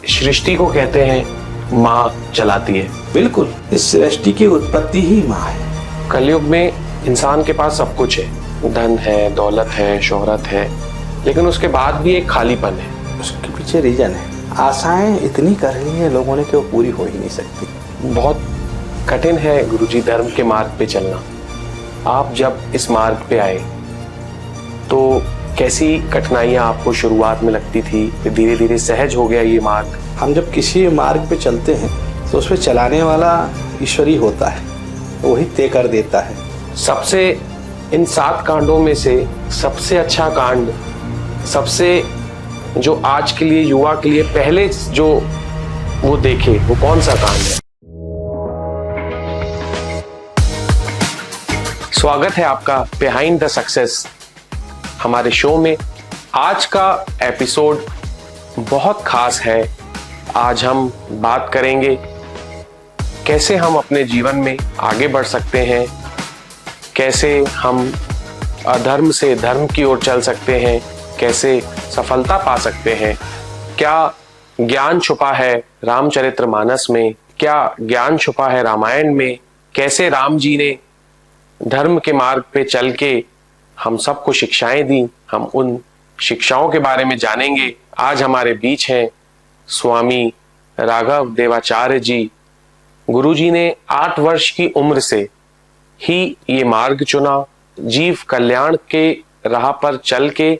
सृष्टि को कहते हैं माँ चलाती है। बिल्कुल, इस सृष्टि की उत्पत्ति ही माँ है। कलयुग में इंसान के पास सब कुछ है, धन है, दौलत है, शोहरत है, लेकिन उसके बाद भी एक खालीपन है। उसके पीछे रीजन है, आशाएं इतनी कर ली है लोगों ने कि वो पूरी हो ही नहीं सकती। बहुत कठिन है गुरुजी धर्म के मार्ग पे चलना। आप जब इस मार्ग पे आए तो कैसी कठिनाइयां आपको शुरुआत में लगती थी, फिर धीरे धीरे सहज हो गया ये मार्ग? हम जब किसी मार्ग पे चलते हैं तो उस पे चलाने वाला ईश्वर ही होता है, वही तय कर देता है। सबसे इन 7 कांडों में से सबसे अच्छा कांड, सबसे जो आज के लिए युवा के लिए पहले जो वो देखे, वो कौन सा कांड है? स्वागत है आपका बिहाइंड द सक्सेस हमारे शो में। आज का एपिसोड बहुत खास है। आज हम बात करेंगे कैसे हम अपने जीवन में आगे बढ़ सकते हैं, कैसे हम अधर्म से धर्म की ओर चल सकते हैं, कैसे सफलता पा सकते हैं, क्या ज्ञान छुपा है रामचरितमानस में, क्या ज्ञान छुपा है रामायण में, कैसे राम जी ने धर्म के मार्ग पे चल के हम सबको शिक्षाएं दी। हम उन शिक्षाओं के बारे में जानेंगे। आज हमारे बीच हैं स्वामी राघव देवाचार्य जी। गुरुजी ने 8 वर्ष की उम्र से ही ये मार्ग चुना, जीव कल्याण के राह पर चल के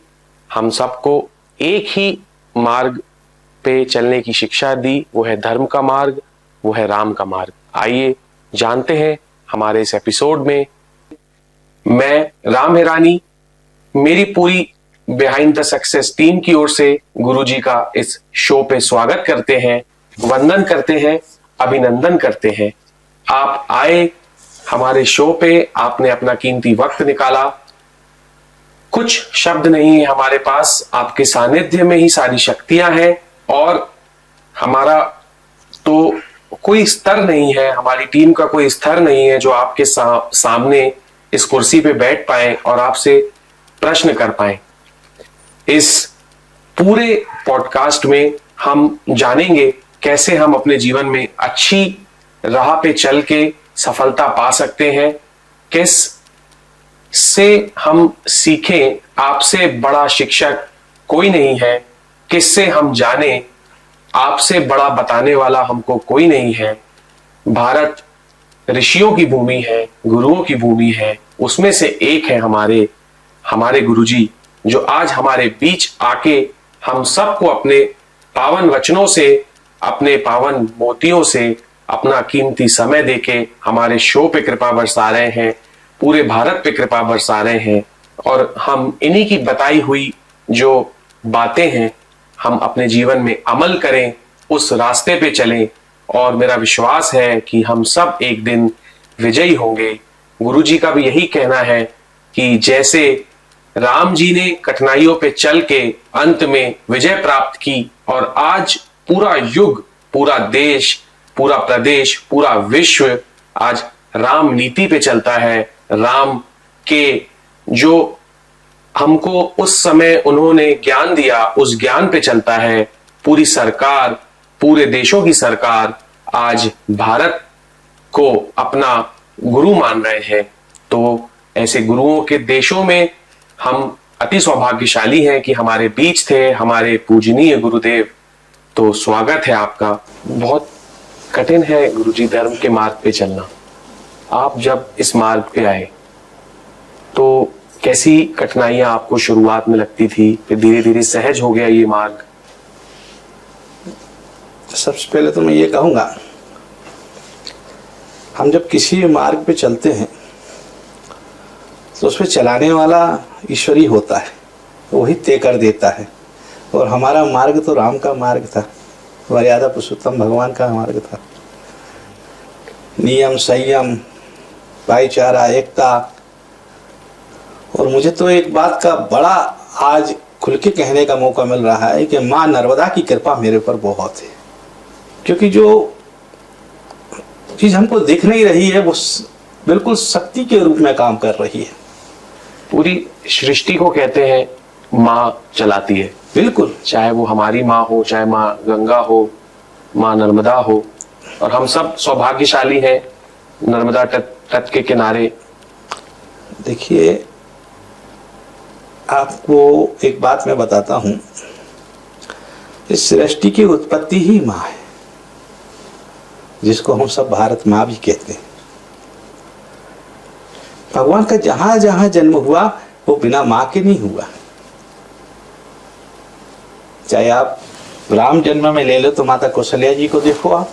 हम सबको एक ही मार्ग पे चलने की शिक्षा दी। वो है धर्म का मार्ग, वो है राम का मार्ग। आइए जानते हैं हमारे इस एपिसोड में। मैं राम हिरानी, मेरी पूरी बिहाइंड द सक्सेस टीम की ओर से गुरुजी का इस शो पे स्वागत करते हैं, वंदन करते हैं, अभिनंदन करते हैं। आप आए हमारे शो पे, आपने अपना कीमती वक्त निकाला। कुछ शब्द नहीं है हमारे पास, आपके सानिध्य में ही सारी शक्तियां हैं। और हमारा तो कोई स्तर नहीं है, हमारी टीम का कोई स्तर नहीं है जो आपके सामने इस कुर्सी पे बैठ पाए और आपसे प्रश्न कर पाए। इस पूरे पॉडकास्ट में हम जानेंगे कैसे हम अपने जीवन में अच्छी राह पे चल के सफलता पा सकते हैं, किस से हम सीखें आपसे बड़ा शिक्षक कोई नहीं है, किससे हम जाने आपसे बड़ा बताने वाला हमको कोई नहीं है। भारत ऋषियों की भूमि है, गुरुओं की भूमि है, उसमें से एक है हमारे गुरुजी, जो आज हमारे बीच आके हम सबको अपने पावन वचनों से, अपने पावन मोतियों से अपना कीमती समय देके हमारे शो पे कृपा बरसा रहे हैं, पूरे भारत पे कृपा बरसा रहे हैं। और हम इन्हीं की बताई हुई जो बातें हैं हम अपने जीवन में अमल करें, उस रास्ते पे चलें, और मेरा विश्वास है कि हम सब एक दिन विजयी होंगे। गुरुजी का भी यही कहना है कि जैसे राम जी ने कठिनाइयों पे चल के अंत में विजय प्राप्त की, और आज पूरा युग, पूरा देश, पूरा प्रदेश, पूरा विश्व आज राम नीति पे चलता है। राम के जो हमको उस समय उन्होंने ज्ञान दिया, उस ज्ञान पे चलता है पूरी सरकार, पूरे देशों की सरकार आज भारत को अपना गुरु मान रहे हैं। तो ऐसे गुरुओं के देशों में हम अति सौभाग्यशाली हैं कि हमारे बीच थे हमारे पूजनीय गुरुदेव। तो स्वागत है आपका। बहुत कठिन है गुरुजी धर्म के मार्ग पे चलना। आप जब इस मार्ग पे आए तो कैसी कठिनाइयां आपको शुरुआत में लगती थी, फिर धीरे धीरे सहज हो गया ये मार्ग? सबसे पहले तो मैं ये कहूंगा, हम जब किसी मार्ग पे चलते हैं तो उस पे चलाने वाला ईश्वर ही होता है, वही तय कर देता है। और हमारा मार्ग तो राम का मार्ग था, मर्यादा पुरुषोत्तम भगवान का मार्ग था। नियम, संयम, भाईचारा, एकता। और मुझे तो एक बात का बड़ा आज खुल के कहने का मौका मिल रहा है कि माँ नर्मदा की कृपा मेरे ऊपर बहुत है, क्योंकि जो चीज हमको दिख नहीं रही है वो बिल्कुल शक्ति के रूप में काम कर रही है। पूरी सृष्टि को कहते हैं माँ चलाती है। बिल्कुल। चाहे वो हमारी माँ हो, चाहे माँ गंगा हो, माँ नर्मदा हो, और हम सब सौभाग्यशाली हैं नर्मदा तट के किनारे। देखिए, आपको एक बात मैं बताता हूं, इस सृष्टि की उत्पत्ति ही माँ है, जिसको हम सब भारत माँ भी कहते हैं। भगवान का जहां जहां जन्म हुआ वो बिना माँ के नहीं हुआ। चाहे आप राम जन्म में ले लो तो माता कौशल्या जी को देखो आप,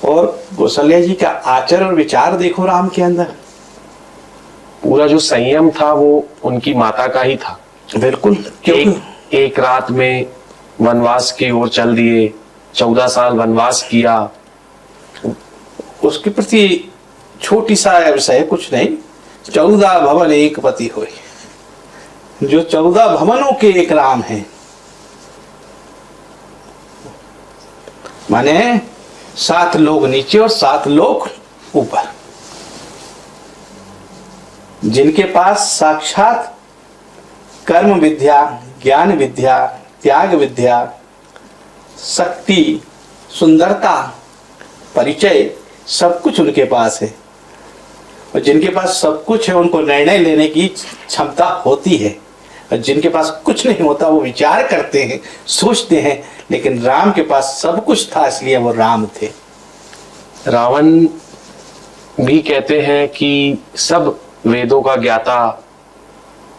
और कौशल्या जी का आचरण और विचार देखो राम के अंदर। पूरा जो संयम था वो उनकी माता का ही था। बिल्कुल। एक रात में वनवास की ओर चल दिए, 14 साल वनवास किया। उसके प्रति छोटी सा विषय, कुछ नहीं, 14 भवन एक पति होए, जो 14 भवनों के एक राम है। माने 7 लोग नीचे और 7 लोग ऊपर, जिनके पास साक्षात कर्म विद्या, ज्ञान विद्या, त्याग विद्या, शक्ति, सुंदरता, परिचय, सब कुछ उनके पास है। और जिनके पास सब कुछ है उनको निर्णय लेने की क्षमता होती है, और जिनके पास कुछ नहीं होता वो विचार करते हैं, सोचते हैं। लेकिन राम के पास सब कुछ था, इसलिए वो राम थे। रावण भी कहते हैं कि सब वेदों का ज्ञाता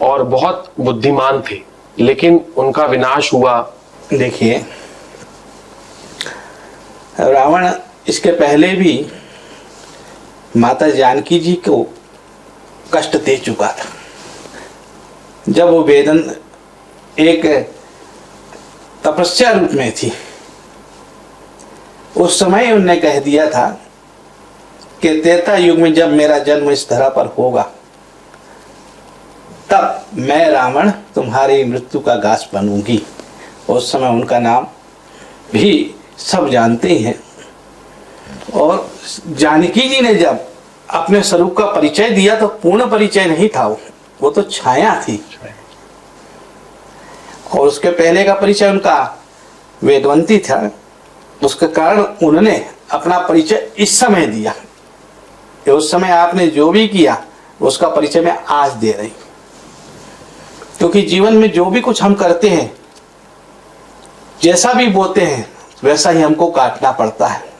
और बहुत बुद्धिमान थे, लेकिन उनका विनाश हुआ। देखिए, रावण इसके पहले भी माता जानकी जी को कष्ट दे चुका था। जब वो वेदन एक तपस्या रूप में थी, उस समय उनने कह दिया था कि त्रेता युग में जब मेरा जन्म इस धरा पर होगा, तब मैं रावण तुम्हारी मृत्यु का घास बनूंगी। उस समय उनका नाम भी सब जानते ही हैं। और जानकी जी ने जब अपने स्वरूप का परिचय दिया तो पूर्ण परिचय नहीं था, वो तो छाया थी। और उसके पहले का परिचय उनका वेदवंती था, उसके कारण उन्होंने अपना परिचय इस समय दिया कि उस समय आपने जो भी किया उसका परिचय मैं आज दे रही। क्योंकि जीवन में जो भी कुछ हम करते हैं, जैसा भी बोते हैं, वैसा ही हमको काटना पड़ता है।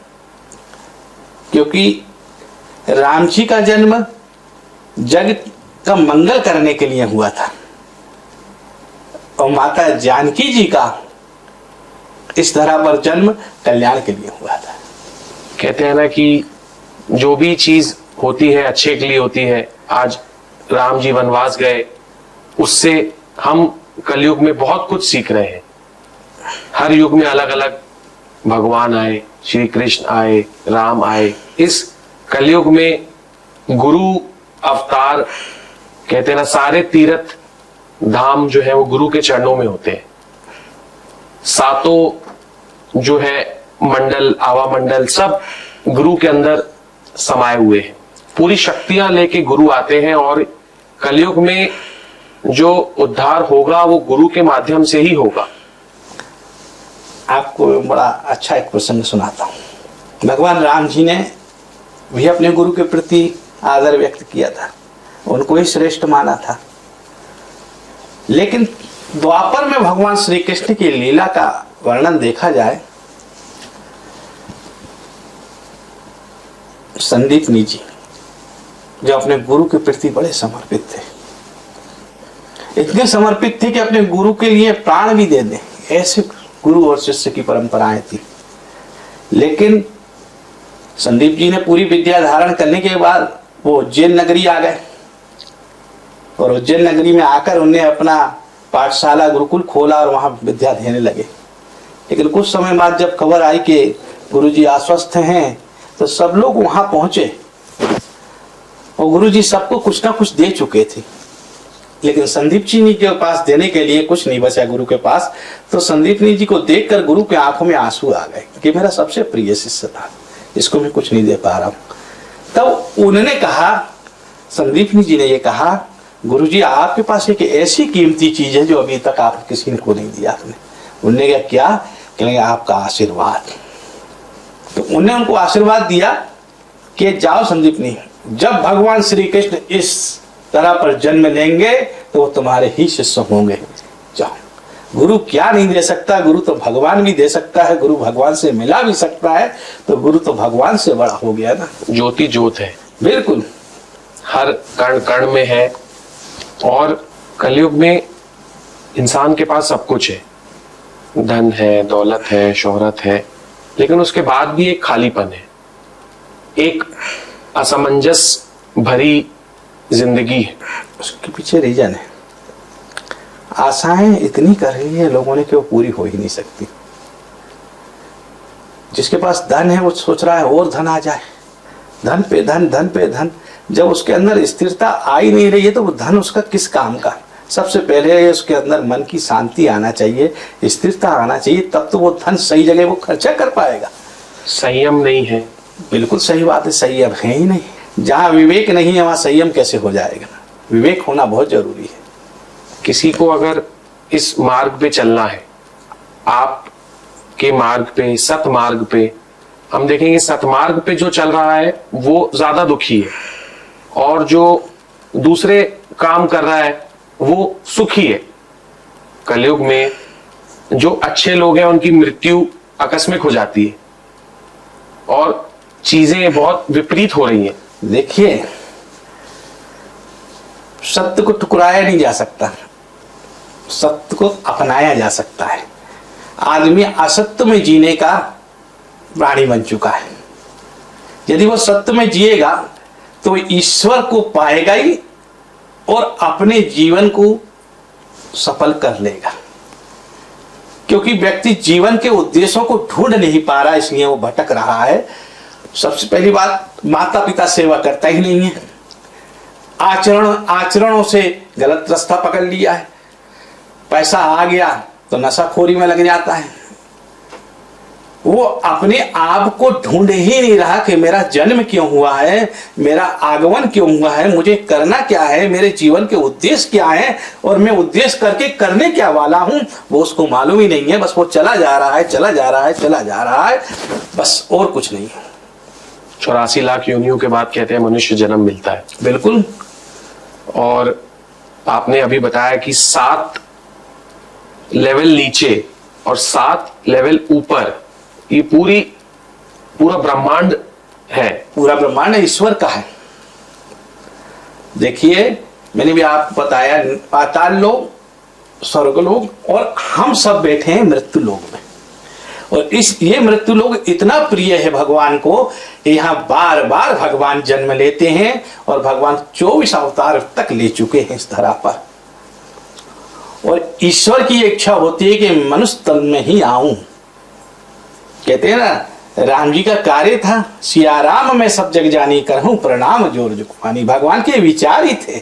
क्योंकि राम जी का जन्म जग का मंगल करने के लिए हुआ था, और माता जानकी जी का इस धरा पर जन्म कल्याण के लिए हुआ था। कहते हैं ना कि जो भी चीज होती है अच्छे के लिए होती है। आज राम जी वनवास गए, उससे हम कलयुग में बहुत कुछ सीख रहे हैं। हर युग में अलग अलग भगवान आए, श्री कृष्ण आए, राम आए। इस कलयुग में गुरु अवतार, कहते हैं ना, सारे तीर्थ धाम जो है वो गुरु के चरणों में होते हैं। सातों जो है मंडल, आवा मंडल, सब गुरु के अंदर समाये हुए हैं। पूरी शक्तियां लेके गुरु आते हैं, और कलयुग में जो उद्धार होगा वो गुरु के माध्यम से ही होगा। आपको बड़ा अच्छा एक प्रसंग सुनाता हूं। भगवान राम जी ने भी अपने गुरु के प्रति आदर व्यक्त किया था, उनको ही श्रेष्ठ माना था। लेकिन द्वापर में भगवान श्री कृष्ण की लीला का वर्णन देखा जाए, संदीपनी जी जो अपने गुरु के प्रति बड़े समर्पित थे, इतने समर्पित थे कि अपने गुरु के लिए प्राण भी दे दें, ऐसे गुरु और शिष्य की परंपराएं थी। लेकिन संदीप जी ने पूरी विद्या धारण करने के बाद वो उज्जैन नगरी आ गए, और उज्जैन नगरी में आकर उन्हें अपना पाठशाला गुरुकुल खोला और वहां विद्या देने लगे। लेकिन कुछ समय बाद जब खबर आई कि गुरुजी अस्वस्थ हैं, तो सब लोग वहां पहुंचे, और गुरुजी सबको कुछ ना कुछ दे चुके थे। लेकिन संदीप जी के पास देने के लिए कुछ नहीं बचा गुरु के पास। तो संदीप जी को देखकर गुरु के आंखों में आंसू आ गए कि मेरा सबसे प्रिय शिष्य था, इसको मैं कुछ नहीं दे पा रहा हूं। तब उन्होंने कहा, संदीप जी ने ये कहा, गुरुजी आपके पास एक ऐसी कीमती चीज है जो अभी तक आप किसी ने को नहीं दिया। आपने उनने क्या कहेंगे आपका आशीर्वाद। तो उन्होंने उनको आशीर्वाद दिया कि जाओ संदीपनी, जब भगवान श्री कृष्ण इस तरह पर जन्म लेंगे तो वो तुम्हारे ही शिष्य होंगे। जाओ। गुरु क्या नहीं दे सकता, गुरु तो भगवान भी दे सकता है, गुरु भगवान से मिला भी सकता है, तो गुरु तो भगवान से बड़ा हो गया ना। ज्योति ज्योत है, बिल्कुल हर कण कण में है। और कलयुग में इंसान के पास सब कुछ है, धन है, दौलत है, शोहरत है, लेकिन उसके बाद भी एक खालीपन है, एक असमंजस भरी जिंदगी है। उसके पीछे रीजन है, आशाएं इतनी कर रही है लोगों ने कि वो पूरी हो ही नहीं सकती। जिसके पास धन है वो सोच रहा है और धन आ जाए, धन पे धन, धन पे धन। जब उसके अंदर स्थिरता आ ही नहीं रही है तो वो धन उसका किस काम का। सबसे पहले उसके अंदर मन की शांति आना चाहिए, स्थिरता आना चाहिए, तब तो वो धन सही जगह वो खर्चा कर पाएगा। संयम नहीं है। बिल्कुल सही बात है, संयम है ही नहीं। जहाँ विवेक नहीं है वहाँ संयम कैसे हो जाएगा। विवेक होना बहुत जरूरी है। किसी को अगर इस मार्ग पे चलना है, आप के मार्ग पे, सतमार्ग पे, हम देखेंगे सतमार्ग पे जो चल रहा है वो ज्यादा दुखी है, और जो दूसरे काम कर रहा है वो सुखी है। कलयुग में जो अच्छे लोग हैं उनकी मृत्यु आकस्मिक हो जाती है और चीजें बहुत विपरीत हो रही हैं। देखिए, सत्य को ठुकराया नहीं जा सकता, सत्य को अपनाया जा सकता है। आदमी असत्य में जीने का प्राणी बन चुका है। यदि वो सत्य में जिएगा तो ईश्वर को पाएगा ही और अपने जीवन को सफल कर लेगा। क्योंकि व्यक्ति जीवन के उद्देश्यों को ढूंढ नहीं पा रहा, इसलिए वो भटक रहा है। सबसे पहली बात, माता पिता सेवा करता ही नहीं है, आचरणों से गलत रास्ता पकड़ लिया है, पैसा आ गया तो नशाखोरी में लग जाता है। वो अपने आप को ढूंढ ही नहीं रहा कि मेरा जन्म क्यों हुआ है, मेरा आगमन क्यों हुआ है, मुझे करना क्या है, मेरे जीवन के उद्देश्य क्या है और मैं उद्देश्य करके करने क्या वाला हूं, वो उसको मालूम ही नहीं है। बस वो चला जा रहा है, चला जा रहा है, चला जा रहा है, बस और कुछ नहीं। 84 लाख योनियों के बाद कहते हैं मनुष्य जन्म मिलता है। बिल्कुल। और आपने अभी बताया कि 7 लेवल नीचे और 7 लेवल ऊपर, ये पूरा ब्रह्मांड है। पूरा ब्रह्मांड ईश्वर का है। देखिए, मैंने भी आपको बताया, पाताल लोग, स्वर्ग लोग और हम सब बैठे हैं मृत्यु लोग में। और ये मृत्यु लोग इतना प्रिय है भगवान को, यहाँ बार बार भगवान जन्म लेते हैं और भगवान 24 अवतार तक ले चुके हैं इस धरा पर। और ईश्वर की इच्छा होती है कि मनुष्य तन में ही आऊं। कहते हैं ना, राम जी का कार्य था, सिया राम मैं सब जग जानी करहूं प्रणाम जोर जुगवानी। भगवान के विचार ही थे।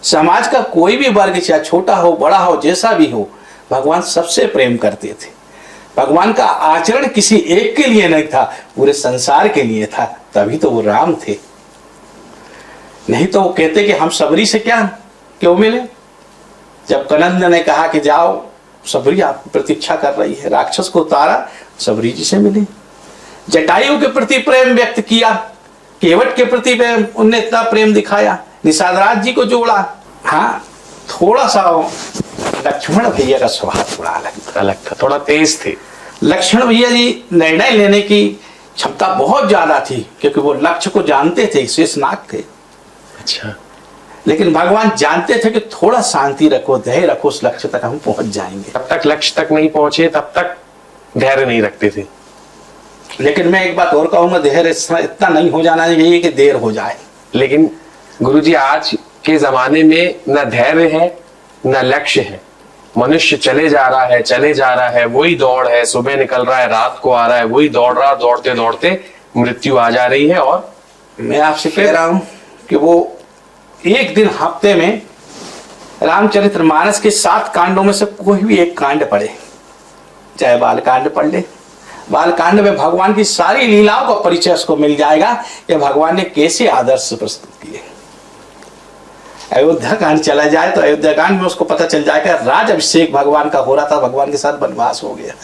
समाज का कोई भी वर्ग, चाहे छोटा हो बड़ा हो जैसा भी हो, भगवान सबसे प्रेम करते थे। भगवान का आचरण किसी एक के लिए नहीं था, पूरे संसार के लिए था, तभी तो वो राम थे। नहीं तो वो कहते कि हम सबरी से क्यों मिले। जब कनंद ने कहा कि जाओ, सबरी आपकी प्रतीक्षा कर रही है, राक्षस को उतारा, सबरी जी से मिले। जटायु के प्रति प्रेम व्यक्त किया, केवट के प्रति उनने इतना प्रेम दिखाया, निषादराज जी को जोड़ा। हाँ, थोड़ा सा लक्ष्मण भैया का स्वभाव थोड़ा अलग था, थोड़ा तेज थे। लक्ष्मण भैया जी निर्णय लेने की क्षमता बहुत ज्यादा थी, क्योंकि वो लक्ष्य को जानते थे, शेषनाग थे। अच्छा। लेकिन भगवान जानते थे कि थोड़ा शांति रखो, धैर्य रखो, उस लक्ष्य तक हम पहुंच जाएंगे। तब तक लक्ष्य तक नहीं पहुंचे, तब तक धैर्य नहीं रखते थे। लेकिन मैं एक बात और कहूंगा, धैर्य इतना नहीं हो जाना चाहिए कि देर हो जाए। लेकिन गुरुजी, आज के जमाने में न धैर्य है न लक्ष्य है। मनुष्य चले जा रहा है, वही दौड़ है, सुबह निकल रहा है, रात को आ रहा है, वही दौड़ रहा, दौड़ते दौड़ते मृत्यु आ जा रही है। और मैं आपसे कह रहा हूं कि वो एक दिन हफ्ते में रामचरितमानस के 7 कांडों में से कोई भी एक कांड पढ़े, चाहे बालकांड पढ़ ले। बालकांड में भगवान की सारी लीलाओं का परिचय उसको मिल जाएगा कि भगवान ने कैसे आदर्श प्रस्तुत किए। अयोध्या कांड चला जाए तो अयोध्या कांड में उसको पता चल जाएगा राज अभिषेक भगवान का हो रहा था, भगवान के साथ वनवास हो गया।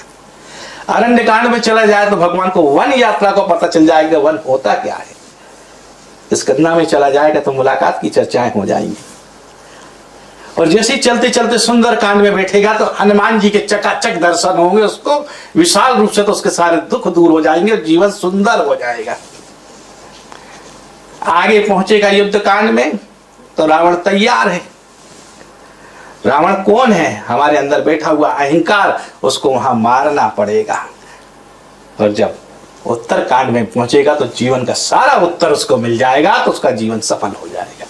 अरण्य कांड में चला जाए तो भगवान को वन यात्रा को पता चल जाएगा वन होता क्या है। स्कंदना में चला जाएगा तो मुलाकात की चर्चाएं हो जाएंगी। और जैसे ही चलते चलते सुंदर कांड में बैठेगा तो हनुमान जी के चकाचक दर्शन होंगे उसको विशाल रूप से, तो उसके सारे दुख दूर हो जाएंगे और जीवन सुंदर हो जाएगा। आगे पहुंचेगा युद्ध कांड में तो रावण तैयार है। रावण कौन है? हमारे अंदर बैठा हुआ अहंकार, उसको वहां मारना पड़ेगा। और जब उत्तर कांड में पहुंचेगा तो जीवन का सारा उत्तर उसको मिल जाएगा, तो उसका जीवन सफल हो जाएगा।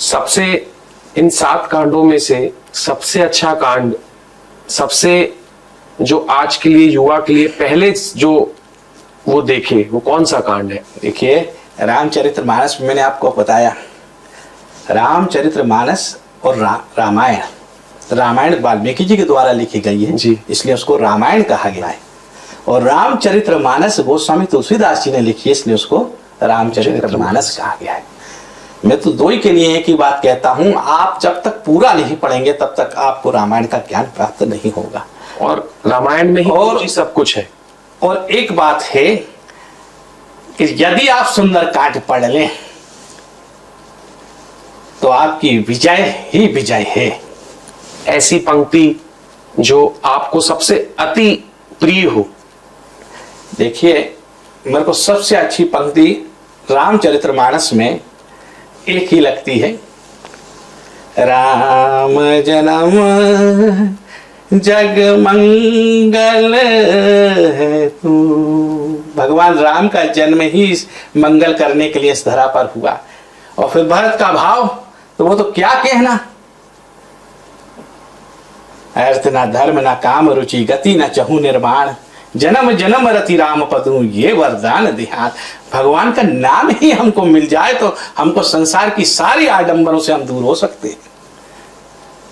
सबसे इन 7 कांडों में से सबसे अच्छा कांड, सबसे जो आज के लिए युवा के लिए पहले जो वो देखे, वो कौन सा कांड है? देखिए, रामचरितमानस मैंने आपको बताया, रामचरितमानस और रामायण वाल्मीकि जी के द्वारा लिखी गई है जी, इसलिए उसको रामायण कहा गया है। और रामचरितमानस गोस्वामी तुलसीदास जी ने लिखी है, इसलिए उसको रामचरितमानस कहा गया है। मैं तो दो ही के लिए एक ही बात कहता हूं, आप जब तक पूरा नहीं पढ़ेंगे तब तक आपको रामायण का ज्ञान प्राप्त नहीं होगा। और रामायण में ही और सब कुछ है। और एक बात है कि यदि आप सुंदर कांड पढ़ लें तो आपकी विजय ही विजय है। ऐसी पंक्ति जो आपको सबसे अति प्रिय हो? देखिए, मेरे को सबसे अच्छी पंक्ति रामचरितमानस में एक ही लगती है, राम जन्म जग मंगल है तू। भगवान राम का जन्म ही मंगल करने के लिए इस धरा पर हुआ। और फिर भरत का भाव, तो वो तो क्या कहना, अर्थ ना धर्म ना काम रुचि गति ना चहु निर्माण, जन्म जन्म रति राम पदु ये वरदान ध्यान। भगवान का नाम ही हमको मिल जाए तो हमको संसार की सारी आडंबरों से हम दूर हो सकते हैं।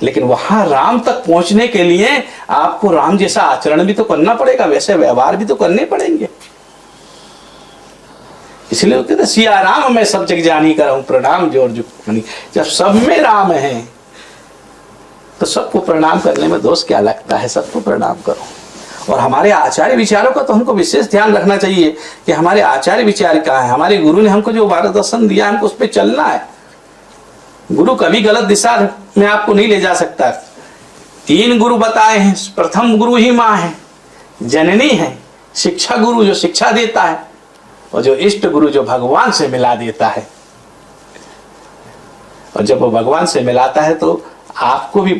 लेकिन वहां राम तक पहुंचने के लिए आपको राम जैसा आचरण भी तो करना पड़ेगा, वैसे व्यवहार भी तो करने पड़ेंगे। इसलिए वो कहते सिया राम मैं सब जग जानी करऊं प्रणाम जोर जुग। जब सब में राम है तो सबको प्रणाम करने में दोष क्या लगता है, सबको प्रणाम करो। और हमारे आचार्य विचारों का तो हमको विशेष ध्यान रखना चाहिए कि हमारे आचार्य विचार क्या है। हमारे गुरु ने हमको जो मार्गदर्शन दिया हमको उस पर चलना है। गुरु कभी गलत दिशा में आपको नहीं ले जा सकता। 3 गुरु बताए हैं। प्रथम गुरु ही माँ है, जननी है, शिक्षा गुरु जो शिक्षा देता है, और जो इष्ट गुरु जो भगवान से मिला देता है। और जब वो भगवान से मिलाता है तो आपको भी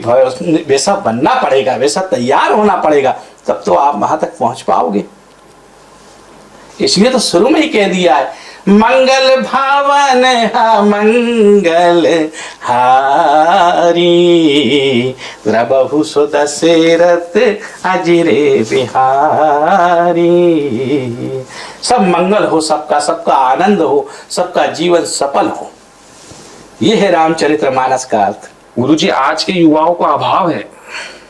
वैसा बनना पड़ेगा, वैसा तैयार होना पड़ेगा, तब तो आप वहां तक पहुंच पाओगे। इसलिए तो शुरू में ही कह दिया है, मंगल भावन हा मंगल हारी प्रभु सो दशरथ अजिरे बिहारी। सब मंगल हो, सबका आनंद हो, सबका जीवन सफल हो। यह है रामचरितमानस का अर्थ। गुरुजी, आज के युवाओं को अभाव है,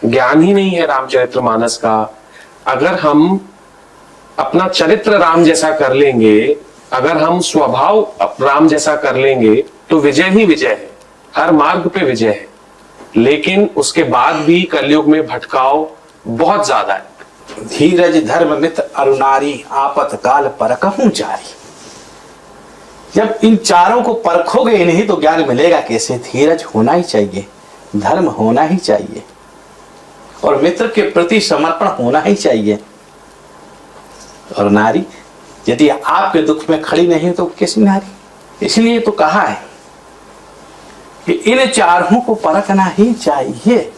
ज्ञान ही नहीं है रामचरितमानस का। अगर हम अपना चरित्र राम जैसा कर लेंगे, अगर हम स्वभाव राम जैसा कर लेंगे तो विजय ही विजय है, हर मार्ग पे विजय है। लेकिन उसके बाद भी कलयुग में भटकाव बहुत ज्यादा है। धीरज धर्म मित्र अरुणारी आपत काल परखहूं जारी। जब इन चारों को परखोगे नहीं तो ज्ञान मिलेगा कैसे। धीरज होना ही चाहिए, धर्म होना ही चाहिए, और मित्र के प्रति समर्पण होना ही चाहिए। और नारी यदि आपके दुख में खड़ी नहीं तो कैसी नारी। इसलिए तो कहा है कि इन चारों को परखना ही चाहिए।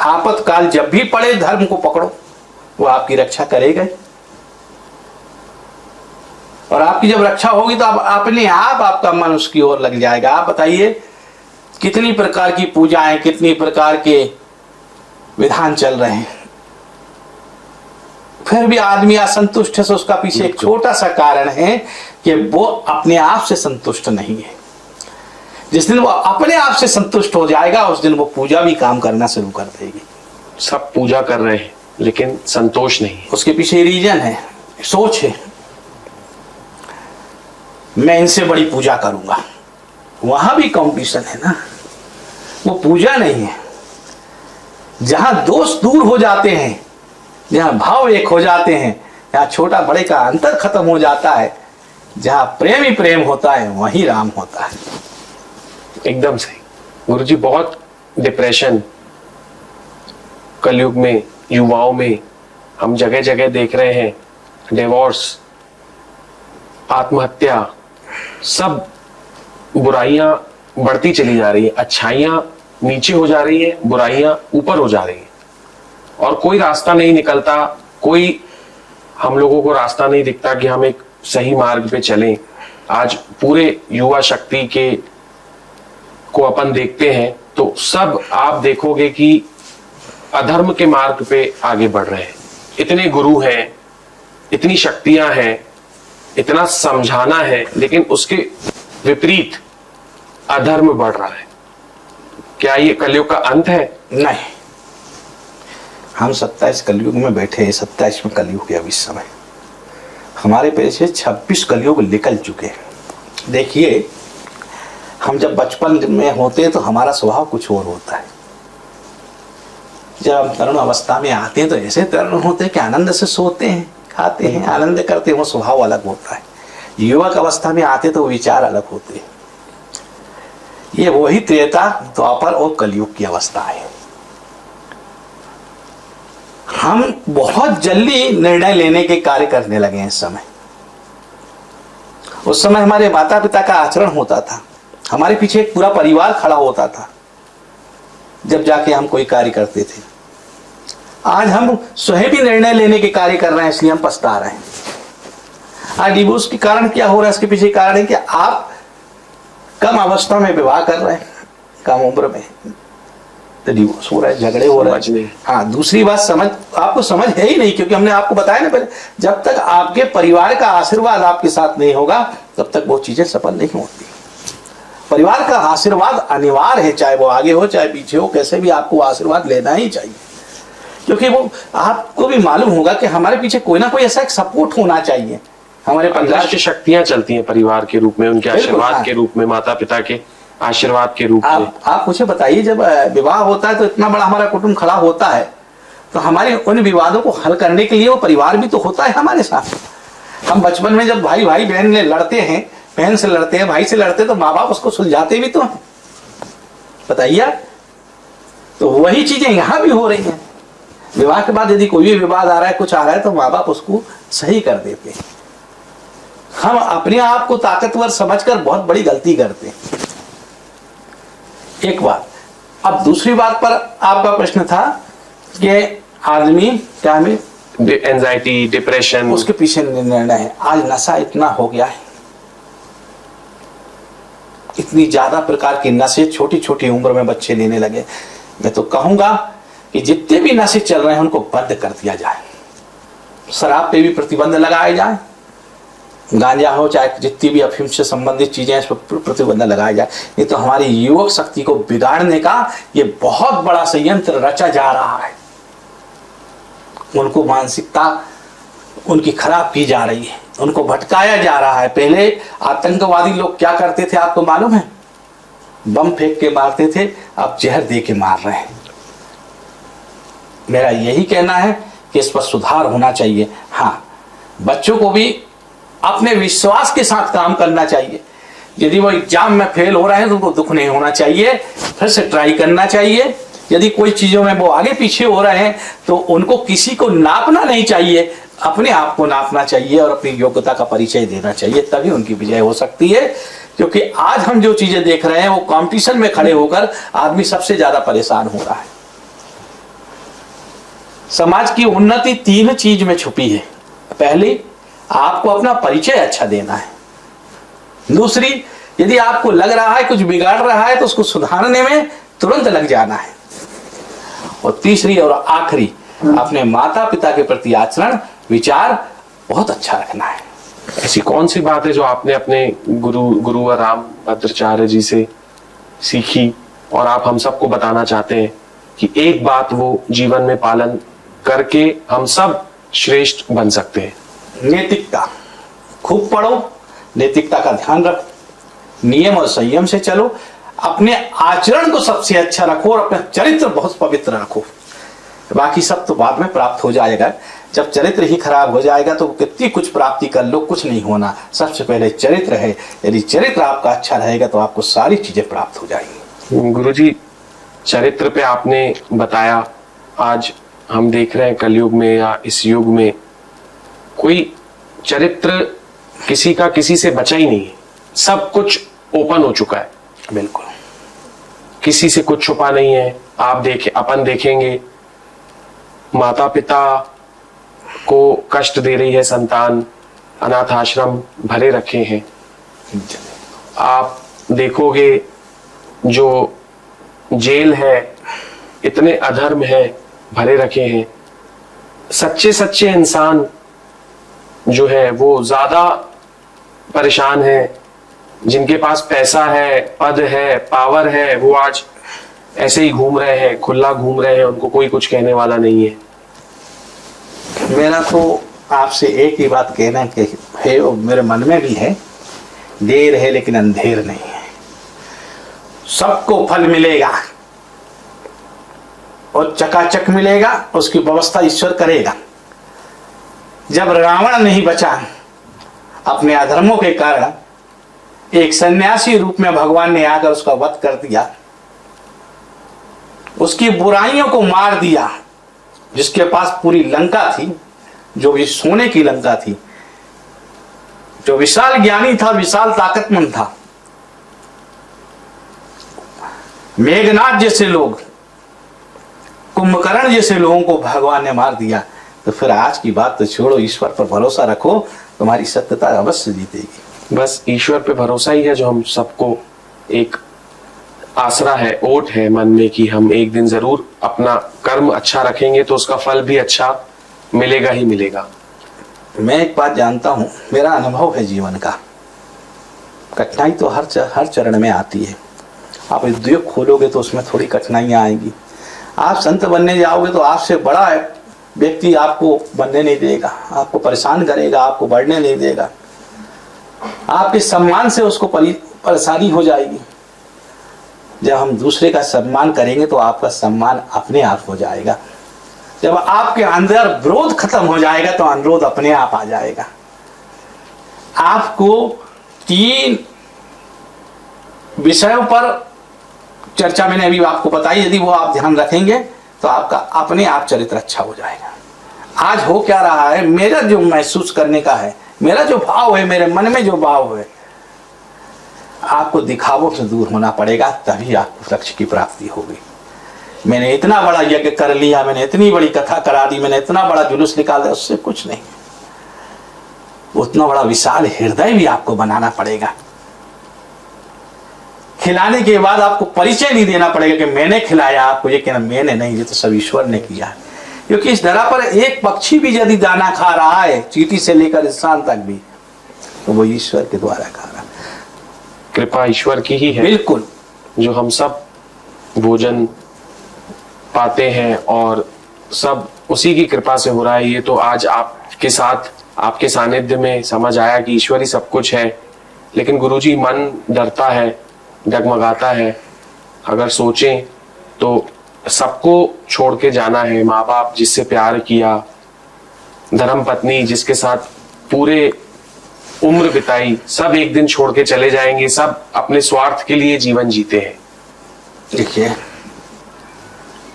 आपातकाल जब भी पड़े धर्म को पकड़ो, वो आपकी रक्षा करेगा। और आपकी जब रक्षा होगी तो आप अपने आप आपका मन उसकी ओर लग जाएगा। आप बताइए कितनी प्रकार की पूजाएं, कितनी प्रकार के विधान चल रहे हैं, फिर भी आदमी असंतुष्ट है। तो उसका पीछे एक छोटा सा कारण है कि वो अपने आप से संतुष्ट नहीं है। जिस दिन वो अपने आप से संतुष्ट हो जाएगा उस दिन वो पूजा भी काम करना शुरू कर देगी। सब पूजा कर रहे हैं लेकिन संतोष नहीं। उसके पीछे रीजन है, सोच है, मैं इनसे बड़ी पूजा करूंगा, वहां भी कंपटीशन है ना, वो पूजा नहीं है। जहां दोष दूर हो जाते हैं, जहां भाव एक हो जाते हैं, जहां छोटा बड़े का अंतर खत्म हो जाता है, जहां प्रेम ही प्रेम होता है, वहीं राम होता है। एकदम सही गुरुजी। बहुत डिप्रेशन कलयुग में, युवाओं में हम जगह जगह देख रहे हैं, डिवोर्स, आत्महत्या, सब बुराइयां बढ़ती चली जा रही है, अच्छाइयां नीचे हो जा रही है, बुराइयां ऊपर हो जा रही है, और कोई रास्ता नहीं निकलता, कोई हम लोगों को रास्ता नहीं दिखता कि हम एक सही मार्ग पे चलें। आज पूरे युवा शक्ति के को अपन देखते हैं तो सब आप देखोगे कि अधर्म के मार्ग पे आगे बढ़ रहे हैं। इतने गुरु हैं, इतनी शक्तियां हैं, इतना समझाना है, लेकिन उसके विपरीत अधर्म बढ़ रहा है। क्या ये कलयुग का अंत है? नहीं, हम 27 कलयुग में बैठे हैं, 27वें कलयुग है अब इस समय। हमारे पीछे 26 कलयुग निकल चुके हैं। देखिए, हम जब बचपन में होते हैं तो हमारा स्वभाव कुछ और होता है। जब हम तरुण अवस्था में आते हैं तो ऐसे तरुण होते हैं कि आनंद से सोते हैं, खाते हैं, आनंद करते हैं, वो स्वभाव अलग होता है। युवक अवस्था में आते तो विचार अलग होते हैं। ये वही त्रेता, द्वापर और कलयुग की अवस्था है। हम बहुत जल्दी निर्णय लेने के कार्य करने लगे हैं इस समय। उस समय हमारे माता पिता का आचरण होता था, हमारे पीछे एक पूरा परिवार खड़ा होता था जब जाके हम कोई कार्य करते थे। आज हम स्वयं भी निर्णय लेने के कार्य कर रहे हैं, इसलिए हम पछता रहे हैं। आज डिवोर्स के कारण क्या हो रहा है, इसके पीछे कारण है कि आप कम अवस्था में विवाह कर रहे हैं, कम उम्र में तो डिवोर्स हो रहा है, झगड़े हो रहे हैं। हाँ, दूसरी बात, समझ आपको समझ है ही नहीं, क्योंकि हमने आपको बताया ना पहले, जब तक आपके परिवार का आशीर्वाद आपके साथ नहीं होगा तब तक वो चीजें सफल नहीं होती। परिवार का आशीर्वाद अनिवार्य है, चाहे वो आगे हो चाहे पीछे हो, कैसे भी आपको आशीर्वाद लेना ही चाहिए, क्योंकि वो आपको भी मालूम होगा कि हमारे पीछे कोई ना कोई ऐसा एक सपोर्ट होना चाहिए। हमारे परिवार की शक्तियां चलती हैं परिवार के रूप में, उनके आशीर्वाद के रूप में, माता पिता के आशीर्वाद के रूप में। आप मुझे बताइए, जब विवाह होता है तो इतना बड़ा हमारा कुटुंब खड़ा होता है, तो हमारे उन विवादों को हल करने के लिए वो परिवार भी तो होता है हमारे साथ। हम बचपन में जब भाई भाई बहन लड़ते हैं, बहन से लड़ते हैं, भाई से लड़ते हैं, तो माँ बाप उसको सुलझाते भी तो हैं। बताइए, तो वही चीजें यहाँ भी हो रही हैं। विवाह के बाद यदि कोई भी विवाद आ रहा है, कुछ आ रहा है, तो माँ बाप उसको सही कर देते हैं। हम अपने आप को ताकतवर समझकर बहुत बड़ी गलती करते हैं। एक बात। अब दूसरी बात पर आपका प्रश्न था कि आदमी क्या हमें एंजाइटी, डिप्रेशन, उसके पीछे निर्णय है। आज नशा इतना हो गया है, इतनी ज्यादा प्रकार के नशे छोटी छोटी उम्र में बच्चे लेने लगे। मैं तो कहूंगा कि जितने भी नशे चल रहे हैं उनको बंद कर दिया जाए। शराब पे भी प्रतिबंध लगाया जाए, गांजा हो चाहे जितनी भी अफीम से संबंधित चीजें हैं, इस पर प्रतिबंध लगाया जाए। नहीं तो हमारी युवक शक्ति को बिगाड़ने का ये बहुत बड़ा संयंत्र रचा जा रहा है। उनको मानसिकता उनकी खराब की जा रही है, उनको भटकाया जा रहा है। पहले आतंकवादी लोग क्या करते थे आपको मालूम है? बम फेंक के मारते थे, अब जहर दे के मार रहे हैं। मेरा यही कहना है कि इस पर सुधार होना चाहिए। हाँ, बच्चों को भी अपने विश्वास के साथ काम करना चाहिए। यदि वो एग्जाम में फेल हो रहे हैं तो उनको दुख नहीं होना चाहिए, फिर से ट्राई करना चाहिए। यदि कोई चीजों में वो आगे पीछे हो रहे हैं तो उनको किसी को नापना नहीं चाहिए, अपने आप को नापना चाहिए और अपनी योग्यता का परिचय देना चाहिए, तभी उनकी विजय हो सकती है। क्योंकि आज हम जो चीजें देख रहे हैं वो कंपटीशन में खड़े होकर आदमी सबसे ज्यादा परेशान हो रहा है। समाज की उन्नति 3 चीज में छुपी है। पहली, आपको अपना परिचय अच्छा देना है। दूसरी, यदि आपको लग रहा है कुछ बिगाड़ रहा है तो उसको सुधारने में तुरंत लग जाना है। और तीसरी और आखिरी, अपने माता पिता के प्रति आचरण विचार बहुत अच्छा रखना है। ऐसी कौन सी बात है जो आपने अपने गुरुवर राम भद्राचार्य जी से सीखी और आप हम सबको बताना चाहते हैं कि एक बात वो जीवन में पालन करके हम सब श्रेष्ठ बन सकते हैं? नैतिकता। खूब पढ़ो, नैतिकता का ध्यान रखो। नियम और संयम से चलो, अपने आचरण को सबसे अच्छा रखो और अपना चरित्र बहुत पवित्र रखो। बाकी सब तो बाद में प्राप्त हो जाएगा। जब चरित्र ही खराब हो जाएगा तो कितनी कुछ प्राप्ति कर लो, कुछ नहीं होना। सबसे पहले चरित्र है, यदि चरित्र आपका अच्छा रहेगा तो आपको सारी चीजें प्राप्त हो जाएंगी। गुरुजी, चरित्र पे आपने बताया, आज हम देख रहे हैं कलयुग में या इस युग में कोई चरित्र किसी का किसी से बचा ही नहीं है। सब कुछ ओपन हो चुका है, बिल्कुल किसी से कुछ छुपा नहीं है। अपन देखेंगे माता पिता को कष्ट दे रही है संतान, अनाथ आश्रम भरे रखे हैं। आप देखोगे जो जेल है, इतने अधर्म है भरे रखे हैं। सच्चे सच्चे इंसान जो है वो ज्यादा परेशान है। जिनके पास पैसा है, पद है, पावर है, वो आज ऐसे ही घूम रहे हैं, खुला घूम रहे हैं, उनको कोई कुछ कहने वाला नहीं है। मेरा तो आपसे एक ही बात कहना है और मेरे मन में भी है, देर है लेकिन अंधेर नहीं है। सबको फल मिलेगा और चकाचक मिलेगा, उसकी व्यवस्था ईश्वर करेगा। जब रावण नहीं बचा अपने अधर्मों के कारण, एक सन्यासी रूप में भगवान ने आकर उसका वध कर दिया, उसकी बुराइयों को मार दिया। जिसके पास पूरी लंका थी, जो भी सोने की लंका थी, जो विशाल ज्ञानी था, विशाल ताकतमंद था, मेघनाथ जैसे लोग, कुंभकर्ण जैसे लोगों को भगवान ने मार दिया। तो फिर आज की बात तो छोड़ो, ईश्वर पर भरोसा रखो, तुम्हारी सत्यता अवश्य जीतेगी। बस ईश्वर पे भरोसा ही है जो हम सबको एक आसरा है, ओट है मन में कि हम एक दिन जरूर अपना कर्म अच्छा रखेंगे तो उसका फल भी अच्छा मिलेगा ही मिलेगा। मैं एक बात जानता हूं, मेरा अनुभव है जीवन का, कठिनाई तो हर चरण में आती है। आप उद्योग खोलोगे तो उसमें थोड़ी कठिनाइयां आएंगी। आप संत बनने जाओगे तो आपसे बड़ा व्यक्ति आपको बनने नहीं देगा, आपको परेशान करेगा, आपको बढ़ने नहीं देगा। आपके सम्मान से उसको परेशानी हो जाएगी। जब हम दूसरे का सम्मान करेंगे तो आपका सम्मान अपने आप हो जाएगा। जब आपके अंदर विरोध खत्म हो जाएगा तो अनुरोध अपने आप आ जाएगा। आपको 3 विषयों पर चर्चा मैंने अभी आपको बताई, यदि वो आप ध्यान रखेंगे तो आपका अपने आप चरित्र अच्छा हो जाएगा। आज हो क्या रहा है, मेरा जो महसूस करने का है, मेरा जो भाव है, मेरे मन में जो भाव है, आपको दिखावों से दूर होना पड़ेगा, तभी आपको लक्ष्य की प्राप्ति होगी। मैंने इतना बड़ा यज्ञ कर लिया, मैंने इतनी बड़ी कथा करा दी, मैंने इतना बड़ा जुलूस निकाल दिया, उससे कुछ नहीं। उतना बड़ा विशाल हृदय भी आपको बनाना पड़ेगा। खिलाने के बाद आपको परिचय नहीं देना पड़ेगा कि मैंने खिलाया, आपको ये कहना मैंने नहीं, ये तो सब ईश्वर ने किया। क्योंकि इस धरा पर एक पक्षी भी यदि दाना खा रहा है, चींटी से लेकर इंसान तक भी, तो वो ईश्वर के द्वारा खा रहा है। कृपा ईश्वर की ही है, बिल्कुल, जो हम सब भोजन पाते हैं और सब उसी की कृपा से हो रहा है। ये तो आज आपके साथ, आपके सानिध्य में समझ आया कि ईश्वर ही सब कुछ है। लेकिन गुरुजी, मन डरता है, डगमगाता है। अगर सोचें तो सबको छोड़ के जाना है। माँ बाप जिससे प्यार किया, धर्म पत्नी जिसके साथ पूरे उम्र बिताई, सब एक दिन छोड़ के चले जाएंगे। सब अपने स्वार्थ के लिए जीवन जीते हैं। देखिए,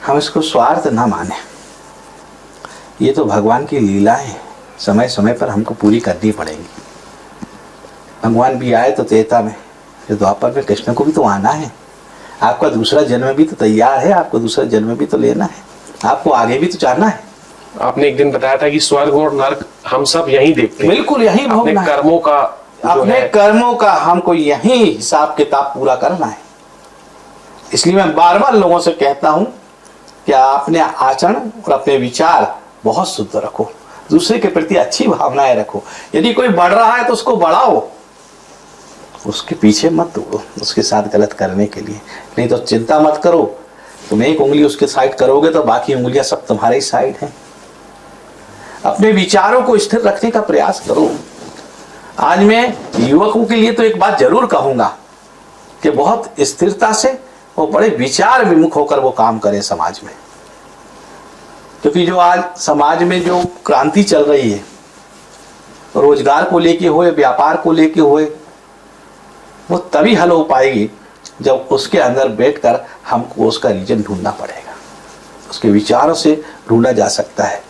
हम इसको स्वार्थ ना माने, ये तो भगवान की लीला है, समय समय पर हमको पूरी करनी पड़ेगी। भगवान भी आए तो त्रेता में, फिर द्वापर में कृष्ण को भी तो आना है। आपका दूसरा जन्म भी तो तैयार है, आपको दूसरा जन्म भी तो लेना है, आपको आगे भी तो जाना है। आपने एक दिन बताया था कि स्वर्ग और नर्क हम सब यही देखते हैं। बिल्कुल, यही भोगना है। कर्मों का, अपने कर्मों का हमको यही हिसाब किताब पूरा करना है। इसलिए मैं बार बार लोगों से कहता हूं कि अपने आचरण और अपने विचार बहुत शुद्ध रखो, दूसरे के प्रति अच्छी भावनाएं रखो। यदि कोई बढ़ रहा है तो उसको बढ़ाओ, उसके पीछे मत दौड़ो उसके साथ गलत करने के लिए। नहीं तो चिंता मत करो, तुम एक उंगली उसके साइड करोगे तो बाकी उंगलियां सब तुम्हारे साइड हैं। अपने विचारों को स्थिर रखने का प्रयास करो। आज मैं युवकों के लिए तो एक बात जरूर कहूंगा, कि बहुत स्थिरता से और बड़े विचार विमुख होकर वो काम करे समाज में। क्योंकि जो आज समाज में जो क्रांति चल रही है, रोजगार को लेके हो या व्यापार को लेके हो, वो तभी हल हो पाएगी जब उसके अंदर बैठकर हमको उसका रीजन ढूंढना पड़ेगा, उसके विचारों से ढूंढा जा सकता है।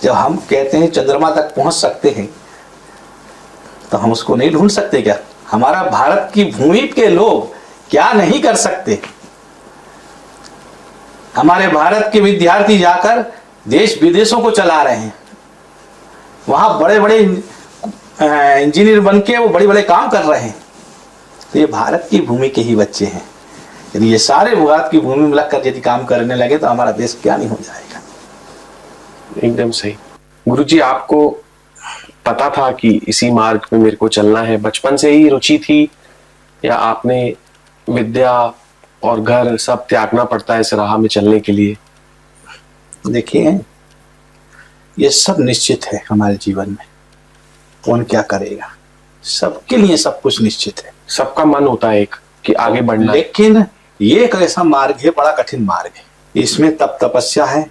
जब हम कहते हैं चंद्रमा तक पहुंच सकते हैं, तो हम उसको नहीं ढूंढ सकते क्या? हमारा भारत की भूमि के लोग क्या नहीं कर सकते? हमारे भारत के विद्यार्थी जाकर देश विदेशों को चला रहे हैं, वहां बड़े बड़े इंजीनियर बन के वो बड़े बड़े काम कर रहे हैं। तो ये भारत की भूमि के ही बच्चे हैं। यदि ये सारे भारत की भूमि में लगकर यदि काम करने लगे तो हमारा देश क्या नहीं हो जाएगा। एकदम सही। गुरुजी, आपको पता था कि इसी मार्ग में मेरे को चलना है? बचपन से ही रुचि थी या आपने विद्या और घर सब त्यागना पड़ता है इस राह में चलने के लिए? देखिए, ये सब निश्चित है हमारे जीवन में, कौन क्या करेगा, सबके लिए सब कुछ निश्चित है। सबका मन होता है एक कि आगे बढ़ना, लेकिन ये एक ऐसा मार्ग है, बड़ा कठिन मार्ग है। इसमें तप तपस्या है,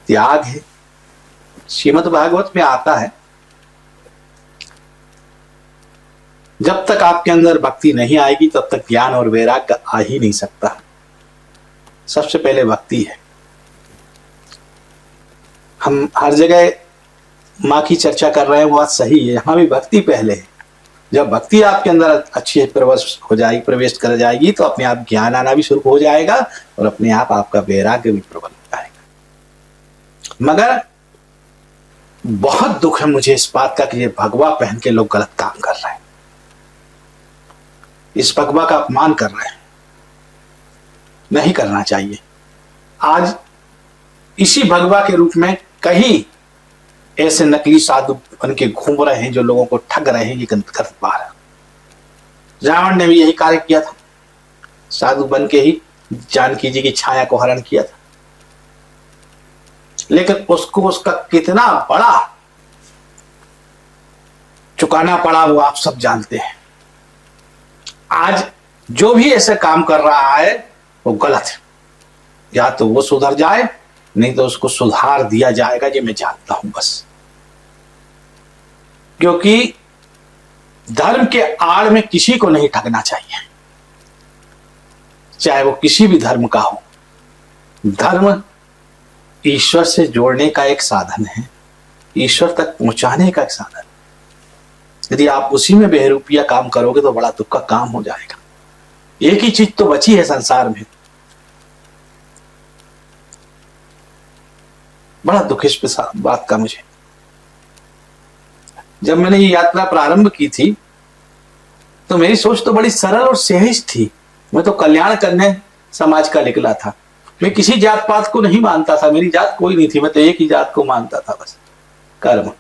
त्याग है। श्रीमद् भागवत में आता है, जब तक आपके अंदर भक्ति नहीं आएगी तब तक ज्ञान और वैराग्य आ ही नहीं सकता। सबसे पहले भक्ति है। हम हर जगह माँ की चर्चा कर रहे हैं, वो बात सही है, यहाँ भी भक्ति पहले है। जब भक्ति आपके अंदर अच्छी प्रवेश हो जाएगी, प्रवेश कर जाएगी, तो अपने आप ज्ञान आना भी शुरू हो जाएगा और अपने आप आपका वैराग्य भी प्रबल हो जाएगा। मगर बहुत दुख है मुझे इस बात का कि ये भगवा पहन के लोग गलत काम कर रहे हैं, इस भगवा का अपमान कर रहे हैं। नहीं करना चाहिए। आज इसी भगवा के रूप में कई ऐसे नकली साधु बन के घूम रहे हैं जो लोगों को ठग रहे हैं। ये गलत बात है। रावण ने भी यही कार्य किया था, साधु बन के ही जानकी जी की छाया को हरण किया था, लेकिन उसको उसका कितना बड़ा चुकाना पड़ा वो आप सब जानते हैं। आज जो भी ऐसे काम कर रहा है वो गलत है, या तो वो सुधर जाए, नहीं तो उसको सुधार दिया जाएगा, ये मैं जानता हूं बस। क्योंकि धर्म के आड़ में किसी को नहीं ठगना चाहिए, चाहे वो किसी भी धर्म का हो। धर्म ईश्वर से जोड़ने का एक साधन है, ईश्वर तक पहुंचाने का एक साधन। यदि आप उसी में बेहरूपिया काम करोगे तो बड़ा दुख का काम हो जाएगा। एक ही चीज तो बची है संसार में, बड़ा दुख इस बात का मुझे। जब मैंने ये यात्रा प्रारंभ की थी तो मेरी सोच तो बड़ी सरल और सहज थी। मैं तो कल्याण करने समाज का निकला था। मैं किसी जात पात को नहीं मानता था, मेरी जात कोई नहीं थी, मैं तो एक ही जात को मानता था, बस कर्म।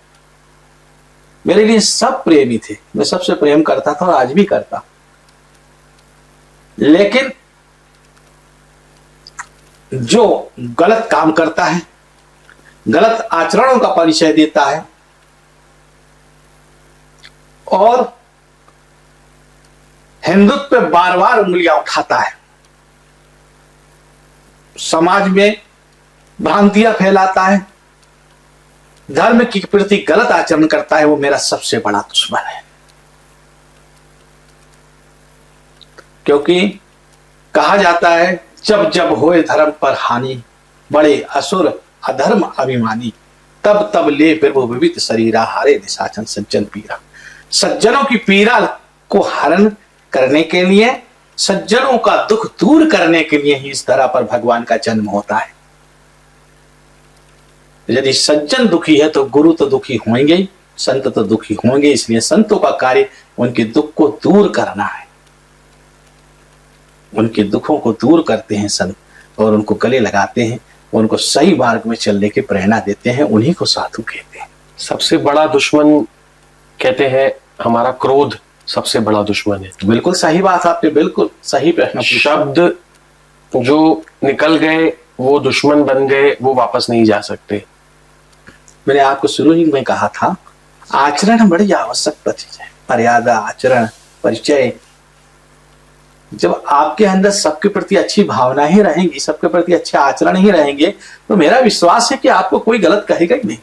मेरे लिए सब प्रेमी थे, मैं सबसे प्रेम करता था और आज भी करता। लेकिन जो गलत काम करता है, गलत आचरणों का परिचय देता है और हिंदुत्व पे बार बार उंगलियां उठाता है, समाज में भ्रांतियां फैलाता है, धर्म के प्रति गलत आचरण करता है, वो मेरा सबसे बड़ा दुश्मन है। क्योंकि कहा जाता है, जब जब होए धर्म पर हानि, बड़े असुर अधर्म अभिमानी, तब तब ले प्रभु विविध शरीरा, हारे निशाचन सज्जन पीरा। सज्जनों की पीड़ा को हरण करने के लिए, सज्जनों का दुख दूर करने के लिए ही इस धरा पर भगवान का जन्म होता है। यदि सज्जन दुखी है तो गुरु तो दुखी होंगे ही, संत तो दुखी होंगे। इसलिए संतों का कार्य उनके दुख को दूर करना है। उनके दुखों को दूर करते हैं संत और उनको गले लगाते हैं, उनको सही मार्ग में चलने की प्रेरणा देते हैं। उन्हीं को साधु कहते हैं। सबसे बड़ा दुश्मन कहते हैं हमारा क्रोध सबसे बड़ा दुश्मन है। बिल्कुल सही बात, आपने बिल्कुल सही प्रश्न। शब्द जो निकल गए वो दुश्मन बन गए, वो वापस नहीं जा सकते। मैंने आपको शुरू ही में कहा था, आचरण बड़ी आवश्यक चीज है। मर्यादा, आचरण, परिचय, जब आपके अंदर सबके प्रति अच्छी भावना ही रहेंगी, सबके प्रति अच्छे आचरण ही रहेंगे, तो मेरा विश्वास है कि आपको कोई गलत कहेगा ही नहीं।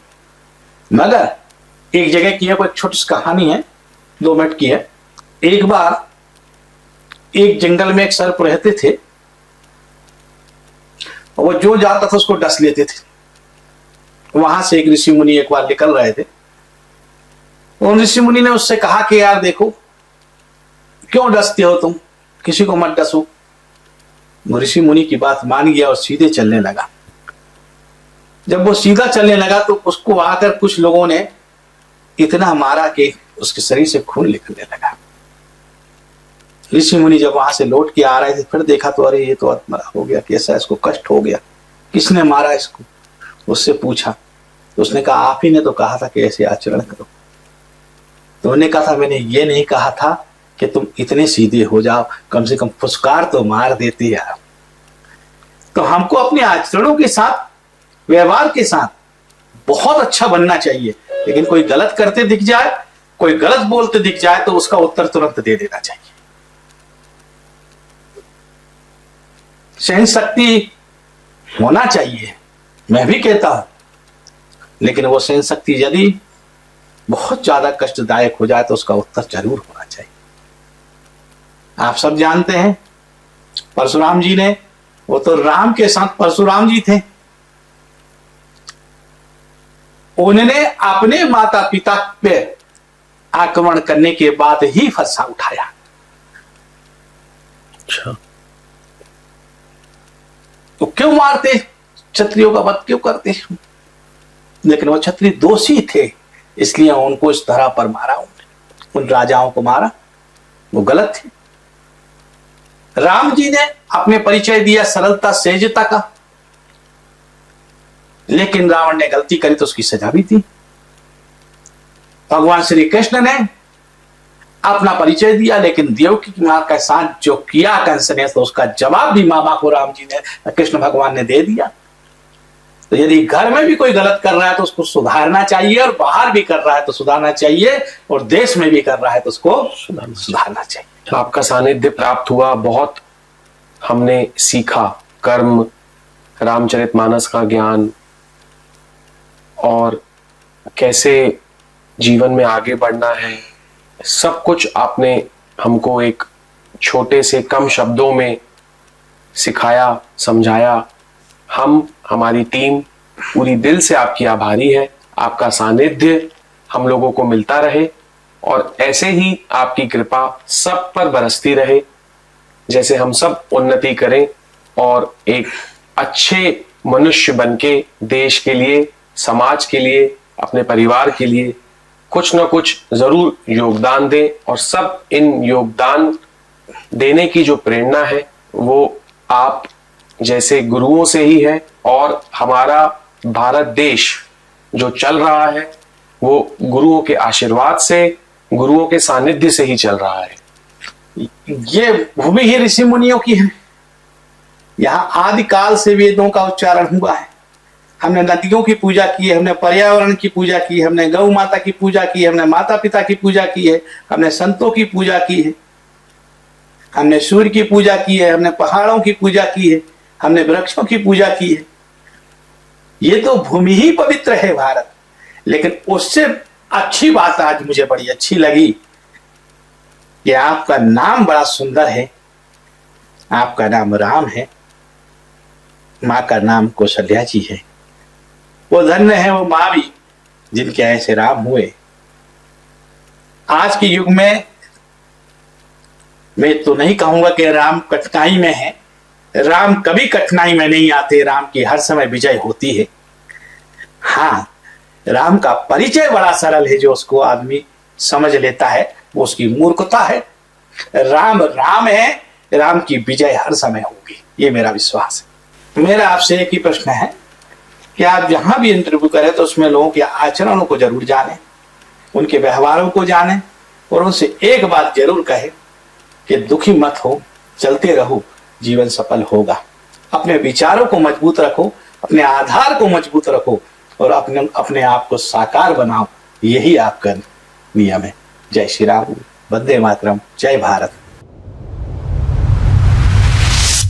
मगर एक जगह की है, कोई छोटी सी कहानी है, 2 मिनट की है। एक बार एक जंगल में एक सर्प रहते थे, वो जो जाता था उसको डस लेते थे। वहां से एक ऋषि मुनि एक बार निकल रहे थे। उन ऋषि मुनि ने उससे कहा कि यार देखो, क्यों डसते हो तुम, किसी को मत डसो। वो ऋषि मुनि की बात मान गया और सीधे चलने लगा। जब वो सीधा चलने लगा तो उसको आकर कुछ लोगों ने इतना मारा कि उसके शरीर से खून निकलने लगा। ऋषि मुनि जब वहां से लौट के आ रहे थे, फिर देखा तो अरे ये तो आत्मरा हो गया, कैसा इसको कष्ट हो गया, किसने मारा इसको। उससे पूछा तो उसने कहा आप ही ने तो कहा था कि ऐसे आचरण करो। तो उन्होंने कहा था मैंने ये नहीं कहा था कि तुम इतने सीधे हो जाओ, कम से कम फुसकार तो मार देते यार। तो हमको अपने आचरणों के साथ, व्यवहार के साथ बहुत अच्छा बनना चाहिए, लेकिन कोई गलत करते दिख जाए, कोई गलत बोलते दिख जाए तो उसका उत्तर तुरंत दे देना चाहिए। सहन शक्ति होना चाहिए, मैं भी कहता हूं, लेकिन वो सहन शक्ति यदि बहुत ज्यादा कष्टदायक हो जाए तो उसका उत्तर जरूर होना चाहिए। आप सब जानते हैं परशुराम जी ने, वो तो राम के साथ परशुराम जी थे, उन्होंने अपने माता पिता पे आक्रमण करने के बाद ही फरसा उठाया। अच्छा, तो क्यों मारते, क्षत्रियों का वध क्यों करते। लेकिन वो क्षत्रिय दोषी थे, इसलिए उनको इस तरह पर मारा, उन राजाओं को मारा, वो गलत थे। राम जी ने अपने परिचय दिया सरलता सहजता का, लेकिन रावण ने गलती करी तो उसकी सजा भी थी। भगवान श्री कृष्ण ने अपना परिचय दिया, लेकिन देवकी की मां के साथ जो किया कंस ने, तो उसका जवाब भी मामा को राम जी ने, कृष्ण भगवान ने दे दिया। तो यदि घर में भी कोई गलत कर रहा है तो उसको सुधारना चाहिए, और बाहर भी कर रहा है तो सुधारना चाहिए, और देश में भी कर रहा है तो उसको सुधारना चाहिए। आपका सानिध्य प्राप्त हुआ, बहुत हमने सीखा, कर्म, रामचरितमानस का ज्ञान, और कैसे जीवन में आगे बढ़ना है, सब कुछ आपने हमको एक छोटे से कम शब्दों में सिखाया, समझाया। हमारी टीम पूरी दिल से आपकी आभारी है। आपका सानिध्य हम लोगों को मिलता रहे, और ऐसे ही आपकी कृपा सब पर बरसती रहे, जैसे हम सब उन्नति करें और एक अच्छे मनुष्य बनके देश के लिए, समाज के लिए, अपने परिवार के लिए कुछ ना कुछ जरूर योगदान दें। और सब इन योगदान देने की जो प्रेरणा है वो आप जैसे गुरुओं से ही है, और हमारा भारत देश जो चल रहा है वो गुरुओं के आशीर्वाद से, गुरुओं के सानिध्य से ही चल रहा है। ये भूमि ही ऋषि मुनियों की है, यहाँ आदिकाल से वेदों का उच्चारण हुआ है। हमने नदियों की पूजा की है, हमने पर्यावरण की पूजा की है, हमने गौ माता की पूजा की है, हमने माता पिता की पूजा की है, हमने संतों की पूजा की है, हमने सूर्य की पूजा की है, हमने पहाड़ों की पूजा की है, हमने वृक्षों की पूजा की है। ये तो भूमि ही पवित्र है भारत। लेकिन उससे अच्छी बात आज मुझे बड़ी अच्छी लगी कि आपका नाम बड़ा सुंदर है, आपका नाम राम है, माँ का नाम कौशल्या जी है। वो धन्य है वो माँ भी जिनके ऐसे राम हुए। आज के युग में मैं तो नहीं कहूंगा कि राम कठिनाई में है, राम कभी कठिनाई में नहीं आते, राम की हर समय विजय होती है। हाँ, राम का परिचय बड़ा सरल है, जो उसको आदमी समझ लेता है वो उसकी मूर्खता है। राम राम है, राम की विजय हर समय होगी, ये मेरा विश्वास है। मेरा आपसे एक ही प्रश्न है कि आप जहां भी इंटरव्यू करें तो उसमें लोगों के आचरणों को जरूर जानें, उनके व्यवहारों को जानें, और उनसे एक बात जरूर कहें कि दुखी मत हो, चलते रहो, जीवन सफल होगा। अपने विचारों को मजबूत रखो, अपने आधार को मजबूत रखो, और अपने आप को साकार बनाओ, यही आपका नियम है। जय श्री राम, वंदे मातरम, जय भारत।